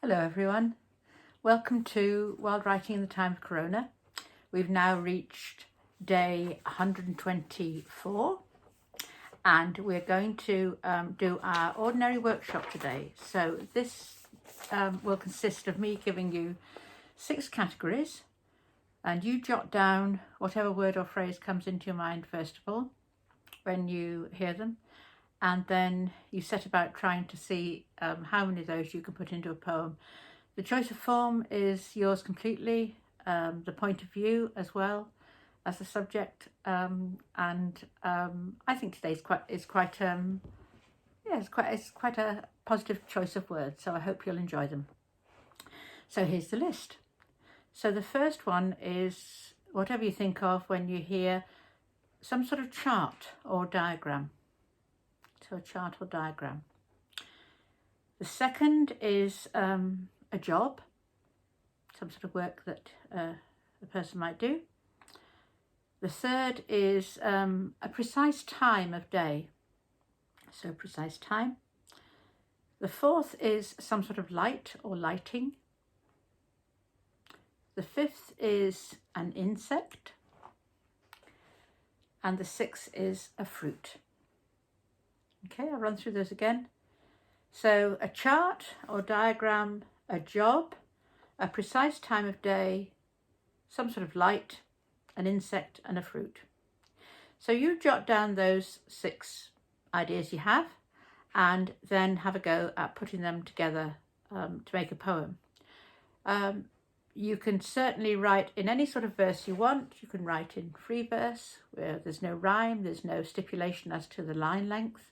Hello everyone, welcome to Wild Writing in the Time of Corona. We've now reached day 124 and we're going to do our ordinary workshop today. So this will consist of me giving you 6 categories and you jot down whatever word or phrase comes into your mind first of all when you hear them, and then you set about trying to see how many of those you can put into a poem. The choice of form is yours completely, the point of view as well as the subject, and I think today's quite a positive choice of words, so I hope you'll enjoy them. So here's the list. So the first one is whatever you think of when you hear some sort of chart or diagram. So a chart or diagram. The second is a job, some sort of work that a person might do. The third is a precise time of day, so precise time. The fourth is some sort of light or lighting. The fifth is an insect. And the sixth is a fruit. Okay, I'll run through those again. So a chart or diagram, a job, a precise time of day, some sort of light, an insect and a fruit. So you jot down those 6 ideas you have and then have a go at putting them together to make a poem. You can certainly write in any sort of verse you want. You can write in free verse where there's no rhyme, there's no stipulation as to the line length.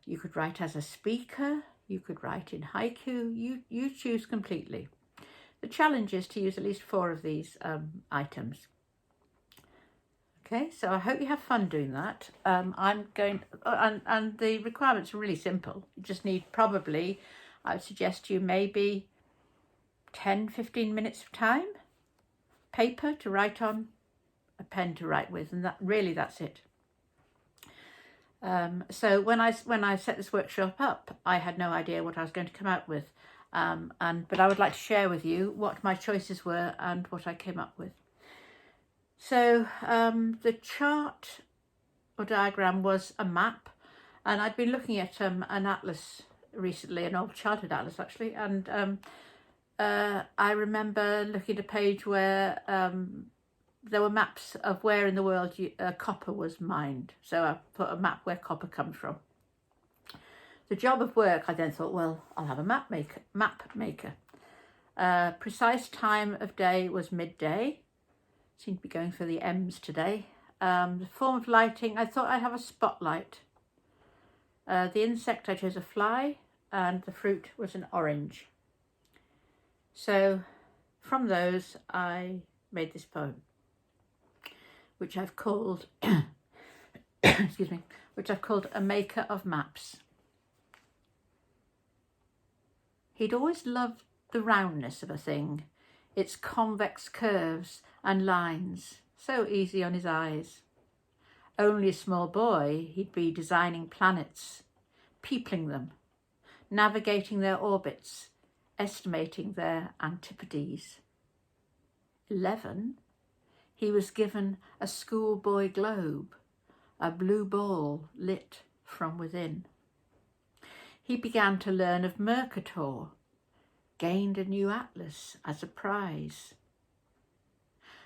You could write as a speaker, you could write in haiku, you choose completely. The challenge is to use at least 4 of these items. Okay, so I hope you have fun doing that. I'm going, and the requirements are really simple. You just need probably, I would suggest you maybe 10-15 minutes of time, paper to write on, a pen to write with, and that's it. So when I set this workshop up, I had no idea what I was going to come out with, but I would like to share with you what my choices were and what I came up with. So the chart or diagram was a map, and I'd been looking at an atlas recently, an old childhood atlas actually, and I remember looking at a page where there were maps of where in the world copper was mined. So I put a map where copper comes from. The job of work, I then thought, well, I'll have a map maker. Precise time of day was midday. Seem to be going for the M's today. The form of lighting, I thought I'd have a spotlight. The insect, I chose a fly, and the fruit was an orange. So from those, I made this poem, which I've called, excuse me, which I've called A Maker of Maps. He'd always loved the roundness of a thing, its convex curves and lines, so easy on his eyes. Only a small boy, he'd be designing planets, peopling them, navigating their orbits, estimating their antipodes. 11, he was given a schoolboy globe, a blue ball lit from within. He began to learn of Mercator, gained a new atlas as a prize.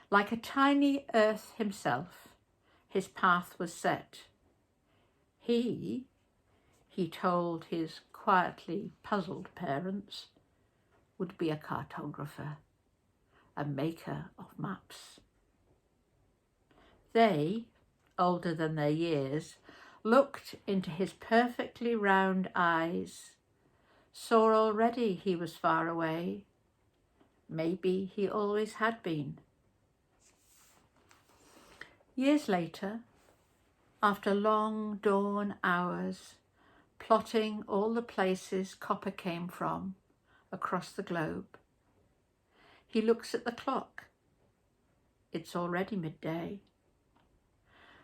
Like a tiny earth himself, his path was set. He told his quietly puzzled parents, would be a cartographer, a maker of maps. They, older than their years, looked into his perfectly round eyes, saw already he was far away. Maybe he always had been. Years later, after long dawn hours, plotting all the places copper came from across the globe, he looks at the clock. It's already midday.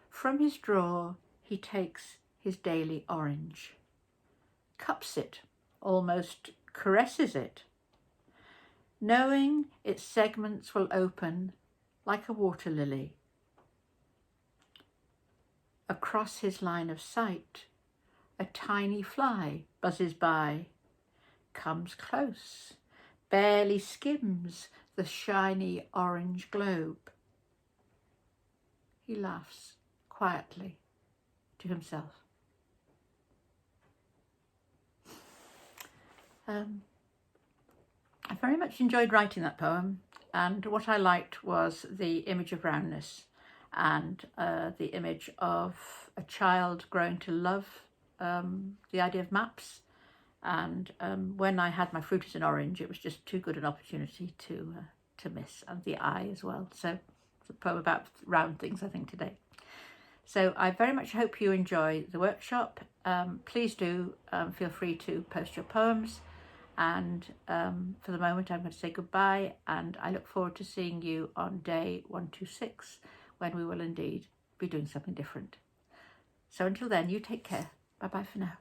From his drawer, he takes his daily orange, cups it, almost caresses it, knowing its segments will open like a water lily. Across his line of sight, a tiny fly buzzes by, comes close, barely skims the shiny orange globe. He laughs quietly to himself. I very much enjoyed writing that poem, and what I liked was the image of roundness and the image of a child growing to love the idea of maps. And when I had my fruit as an orange, it was just too good an opportunity to miss, and the eye as well. So it's a poem about round things, I think, today. So I very much hope you enjoy the workshop. Please do feel free to post your poems. And for the moment, I'm going to say goodbye, and I look forward to seeing you on day 126, when we will indeed be doing something different. So until then, you take care. Bye-bye for now.